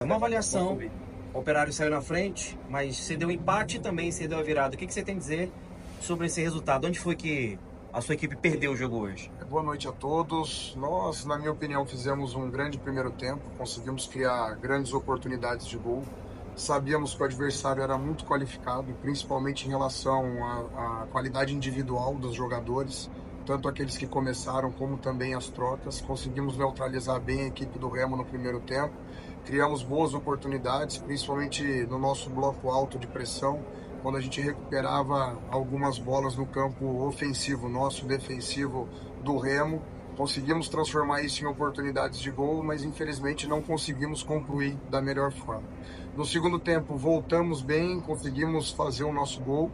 Uma avaliação, o Operário saiu na frente, mas cedeu empate e também cedeu a virada. O que você tem a dizer sobre esse resultado? Onde foi que a sua equipe perdeu o jogo hoje? Boa noite a todos. Nós, na minha opinião, fizemos um grande primeiro tempo, conseguimos criar grandes oportunidades de gol. Sabíamos que o adversário era muito qualificado, principalmente em relação à qualidade individual dos jogadores, tanto aqueles que começaram como também as trocas. Conseguimos neutralizar bem a equipe do Remo no primeiro tempo. Criamos boas oportunidades, principalmente no nosso bloco alto de pressão, quando a gente recuperava algumas bolas no campo ofensivo nosso, defensivo do Remo. Conseguimos transformar isso em oportunidades de gol, mas infelizmente não conseguimos concluir da melhor forma. No segundo tempo, voltamos bem, conseguimos fazer o nosso gol,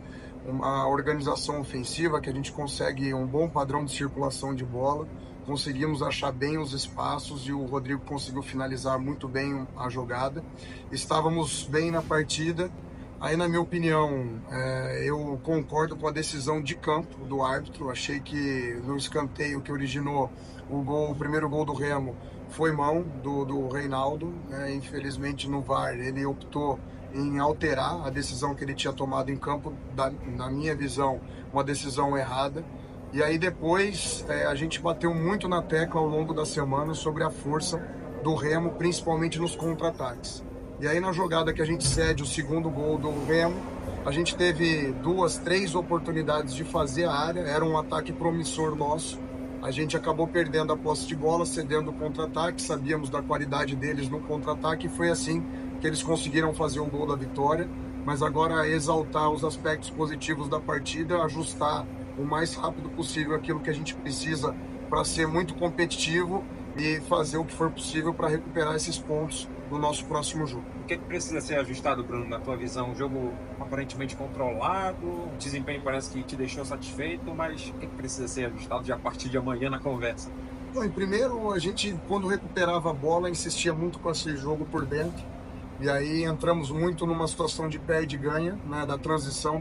uma organização ofensiva que a gente consegue um bom padrão de circulação de bola, conseguimos achar bem os espaços e o Rodrigo conseguiu finalizar muito bem a jogada. Estávamos bem na partida. Aí, na minha opinião, eu concordo com a decisão de campo do árbitro. Achei que no escanteio que originou o primeiro gol do Remo foi mão do Reinaldo, né? Infelizmente, no VAR, ele optou em alterar a decisão que ele tinha tomado em campo, na minha visão, uma decisão errada. E aí depois a gente bateu muito na tecla ao longo da semana sobre a força do Remo, principalmente nos contra-ataques. E aí na jogada que a gente cede o segundo gol do Remo, a gente teve 2, 3 oportunidades de fazer a área, era um ataque promissor nosso. A gente acabou perdendo a posse de bola, cedendo o contra-ataque, sabíamos da qualidade deles no contra-ataque e foi assim que eles conseguiram fazer o gol da vitória. Mas agora exaltar os aspectos positivos da partida, ajustar o mais rápido possível aquilo que a gente precisa para ser muito competitivo e fazer o que for possível para recuperar esses pontos no nosso próximo jogo. O que precisa ser ajustado, Bruno, na tua visão? Um jogo aparentemente controlado, o desempenho parece que te deixou satisfeito, mas o que precisa ser ajustado já a partir de amanhã na conversa? Bom, e primeiro, a gente, quando recuperava a bola, insistia muito com esse jogo por dentro. E aí entramos muito numa situação de perde e ganha, né, da transição,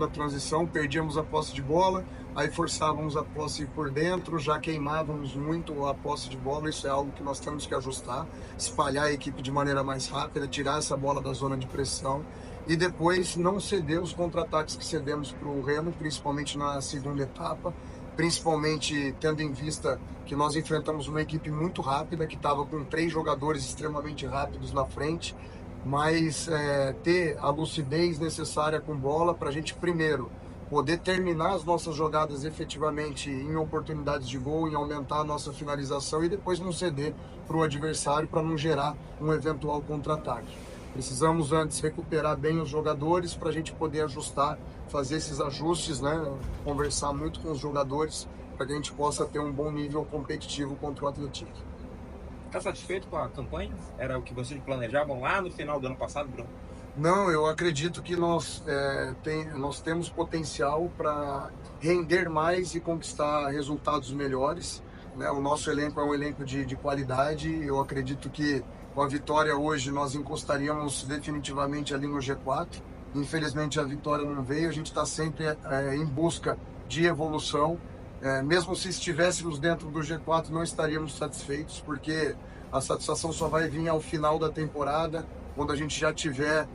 perdíamos a posse de bola, aí forçávamos a posse por dentro, já queimávamos muito a posse de bola, isso é algo que nós temos que ajustar, espalhar a equipe de maneira mais rápida, tirar essa bola da zona de pressão e depois não ceder os contra-ataques que cedemos para o Remo, principalmente na segunda etapa, principalmente tendo em vista que nós enfrentamos uma equipe muito rápida, que estava com 3 jogadores extremamente rápidos na frente, mas ter a lucidez necessária com bola para a gente, primeiro, poder terminar as nossas jogadas efetivamente em oportunidades de gol, em aumentar a nossa finalização e depois não ceder para o adversário para não gerar um eventual contra-ataque. Precisamos antes recuperar bem os jogadores para a gente poder ajustar, fazer esses ajustes, né? Conversar muito com os jogadores para que a gente possa ter um bom nível competitivo contra o Atlético. Está satisfeito com a campanha? Era o que vocês planejavam lá no final do ano passado, Bruno? Não, eu acredito que nós temos potencial para render mais e conquistar resultados melhores, né? O nosso elenco é um elenco de qualidade. Eu acredito que com a vitória hoje nós encostaríamos definitivamente ali no G4. Infelizmente a vitória não veio, a gente está sempre em busca de evolução. Mesmo se estivéssemos dentro do G4, não estaríamos satisfeitos, porque a satisfação só vai vir ao final da temporada, quando a gente já tiver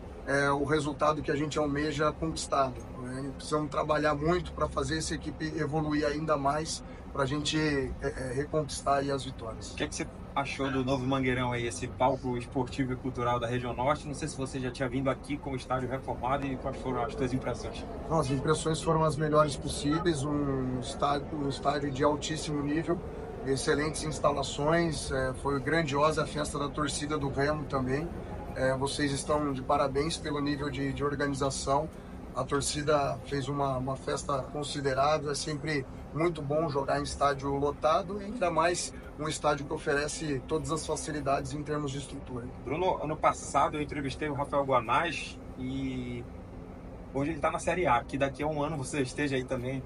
o resultado que a gente almeja conquistado, né? Precisamos trabalhar muito para fazer essa equipe evoluir ainda mais, para a gente reconquistar aí as vitórias. O que você achou do novo Mangueirão aí, esse palco esportivo e cultural da região norte? Não sei se você já tinha vindo aqui com o estádio reformado e quais foram as suas impressões. As impressões foram as melhores possíveis, um estádio de altíssimo nível, excelentes instalações, foi grandiosa a festa da torcida do Remo também. Vocês estão de parabéns pelo nível de organização. A torcida fez uma festa considerável, é sempre muito bom jogar em estádio lotado e ainda mais um estádio que oferece todas as facilidades em termos de estrutura. Bruno, ano passado eu entrevistei o Rafael Guanais e hoje ele está na Série A, que daqui a um ano você esteja aí também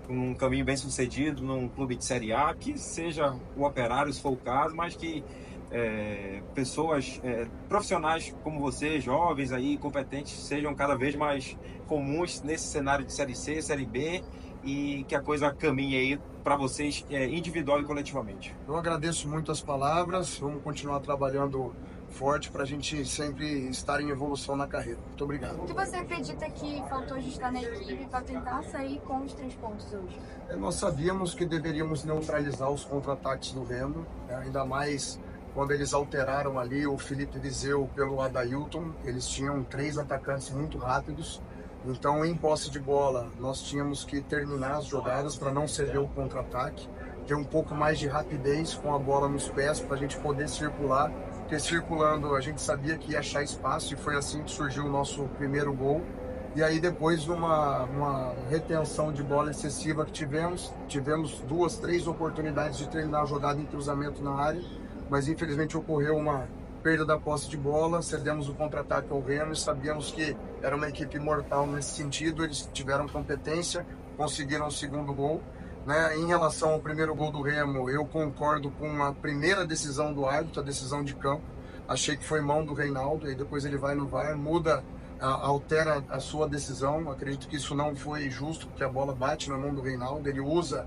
com um caminho bem sucedido num clube de Série A, que seja o Operário, se for o caso, mas que pessoas profissionais como você, jovens aí, competentes, sejam cada vez mais comuns nesse cenário de Série C, Série B e que a coisa caminhe aí para vocês individual e coletivamente. Eu agradeço muito as palavras, vamos continuar trabalhando forte para a gente sempre estar em evolução na carreira. Muito obrigado. O que você acredita que faltou ajustar na equipe para tentar sair com os 3 pontos hoje? Nós sabíamos que deveríamos neutralizar os contra-ataques do Remo, né? Ainda mais quando eles alteraram ali o Felipe Viseu pelo Adailton. Eles tinham 3 atacantes muito rápidos, então em posse de bola nós tínhamos que terminar as jogadas para não ceder o contra-ataque, ter um pouco mais de rapidez com a bola nos pés para a gente poder circular, porque circulando a gente sabia que ia achar espaço, e foi assim que surgiu o nosso primeiro gol. E aí depois uma retenção de bola excessiva que tivemos 2, 3 oportunidades de terminar a jogada em cruzamento na área, mas infelizmente ocorreu uma perda da posse de bola, cedemos o contra-ataque ao Remo e sabíamos que era uma equipe mortal nesse sentido. Eles tiveram competência, conseguiram o segundo gol, né? Em relação ao primeiro gol do Remo, eu concordo com a primeira decisão do árbitro, a decisão de campo. Achei que foi mão do Reinaldo, e depois ele vai no VAR, altera a sua decisão. Acredito que isso não foi justo, porque a bola bate na mão do Reinaldo, ele usa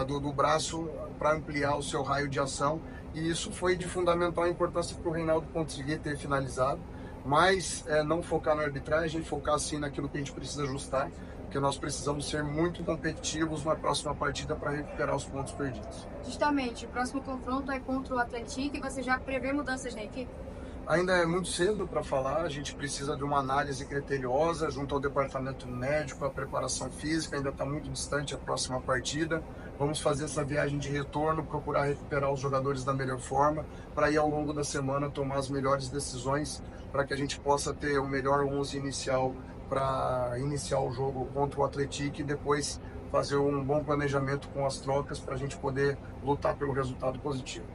do braço para ampliar o seu raio de ação, e isso foi de fundamental importância para o Reinaldo conseguir ter finalizado. Mas não focar na arbitragem, focar sim naquilo que a gente precisa ajustar, porque nós precisamos ser muito competitivos na próxima partida para recuperar os pontos perdidos. Justamente, o próximo confronto é contra o Atlético, e você já prevê mudanças na equipe? Ainda é muito cedo para falar, a gente precisa de uma análise criteriosa junto ao departamento médico, a preparação física ainda está muito distante a próxima partida. Vamos fazer essa viagem de retorno, procurar recuperar os jogadores da melhor forma, para ir ao longo da semana tomar as melhores decisões, para que a gente possa ter o melhor 11 inicial para iniciar o jogo contra o Atlético, e depois fazer um bom planejamento com as trocas para a gente poder lutar pelo resultado positivo.